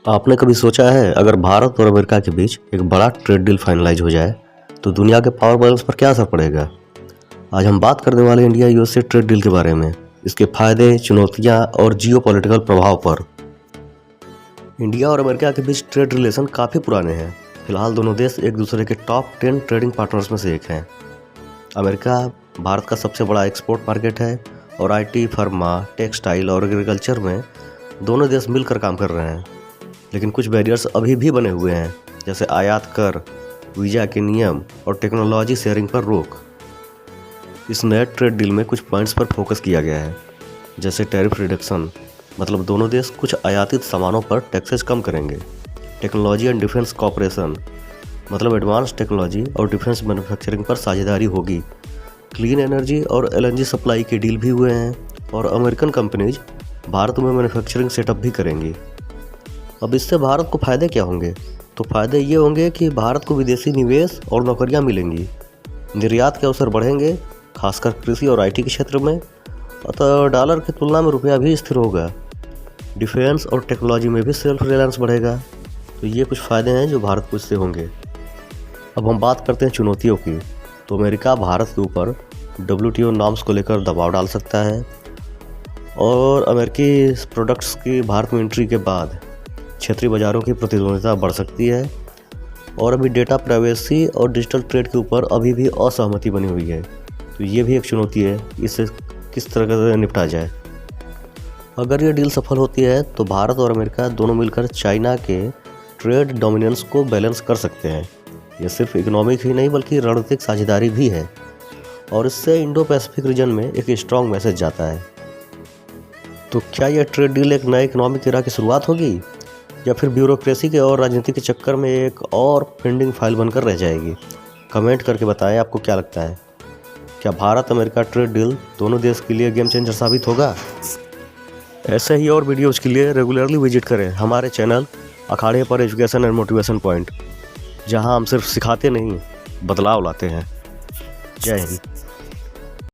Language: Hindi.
आपने कभी सोचा है अगर भारत और अमेरिका के बीच एक बड़ा ट्रेड डील फाइनलाइज हो जाए तो दुनिया के पावर बैलेंस पर क्या असर पड़ेगा। आज हम बात करने वाले इंडिया यूएसए ट्रेड डील के बारे में, इसके फायदे, चुनौतियां और जियोपॉलिटिकल प्रभाव पर। इंडिया और अमेरिका के बीच ट्रेड रिलेशन काफ़ी पुराने हैं। फिलहाल दोनों देश एक दूसरे के टॉप 10 ट्रेडिंग पार्टनर्स में से एक हैं। अमेरिका भारत का सबसे बड़ा एक्सपोर्ट मार्केट है और आईटी, फार्मा, टेक्सटाइल और एग्रीकल्चर में दोनों देश मिलकर काम कर रहे हैं। लेकिन कुछ बैरियर्स अभी भी बने हुए हैं, जैसे आयात कर, वीज़ा के नियम और टेक्नोलॉजी शेयरिंग पर रोक। इस नए ट्रेड डील में कुछ पॉइंट्स पर फोकस किया गया है, जैसे टैरिफ रिडक्शन, मतलब दोनों देश कुछ आयातित सामानों पर टैक्सेस कम करेंगे। टेक्नोलॉजी एंड डिफेंस कॉपरेशन, मतलब एडवांस टेक्नोलॉजी और डिफेंस मैन्युफैक्चरिंग पर साझेदारी होगी। क्लीन एनर्जी और एलएनजी सप्लाई के डील भी हुए हैं और अमेरिकन कंपनीज भारत में मैन्युफैक्चरिंग सेटअप भी करेंगी। अब इससे भारत को फ़ायदे क्या होंगे? तो फ़ायदे ये होंगे कि भारत को विदेशी निवेश और नौकरियां मिलेंगी, निर्यात के अवसर बढ़ेंगे, खासकर कृषि और आईटी के क्षेत्र में, अतः डॉलर की तुलना में रुपया भी स्थिर होगा। डिफेंस और टेक्नोलॉजी में भी सेल्फ रिलायंस बढ़ेगा। तो ये कुछ फ़ायदे हैं जो भारत को इससे होंगे। अब हम बात करते हैं चुनौतियों की। तो अमेरिका भारत के ऊपर WTO नॉर्म्स को लेकर दबाव डाल सकता है और अमेरिकी प्रोडक्ट्स की भारत में एंट्री के बाद क्षेत्रीय बाज़ारों की प्रतिद्वंदिता बढ़ सकती है। और अभी डेटा प्राइवेसी और डिजिटल ट्रेड के ऊपर अभी भी असहमति बनी हुई है। तो ये भी एक चुनौती है, इससे किस तरह से निपटा जाए। अगर ये डील सफल होती है तो भारत और अमेरिका दोनों मिलकर चाइना के ट्रेड डोमिनेंस को बैलेंस कर सकते हैं। ये सिर्फ इकोनॉमिक ही नहीं बल्कि रणनीतिक साझेदारी भी है और इससे इंडो पैसिफिक रीजन में एक स्ट्रॉन्ग मैसेज जाता है। तो क्या यह ट्रेड डील एक नए इकोनॉमिक एरा की शुरुआत होगी या फिर ब्यूरोक्रेसी के और राजनीति के चक्कर में एक और पेंडिंग फाइल बनकर रह जाएगी? कमेंट करके बताएं आपको क्या लगता है। क्या भारत अमेरिका ट्रेड डील दोनों देश के लिए गेम चेंजर साबित होगा? ऐसे ही और वीडियोज़ के लिए रेगुलरली विजिट करें हमारे चैनल अखाड़े पर एजुकेशन एंड मोटिवेशन पॉइंट, जहां हम सिर्फ सिखाते नहीं बदलाव लाते हैं। जय हिंद।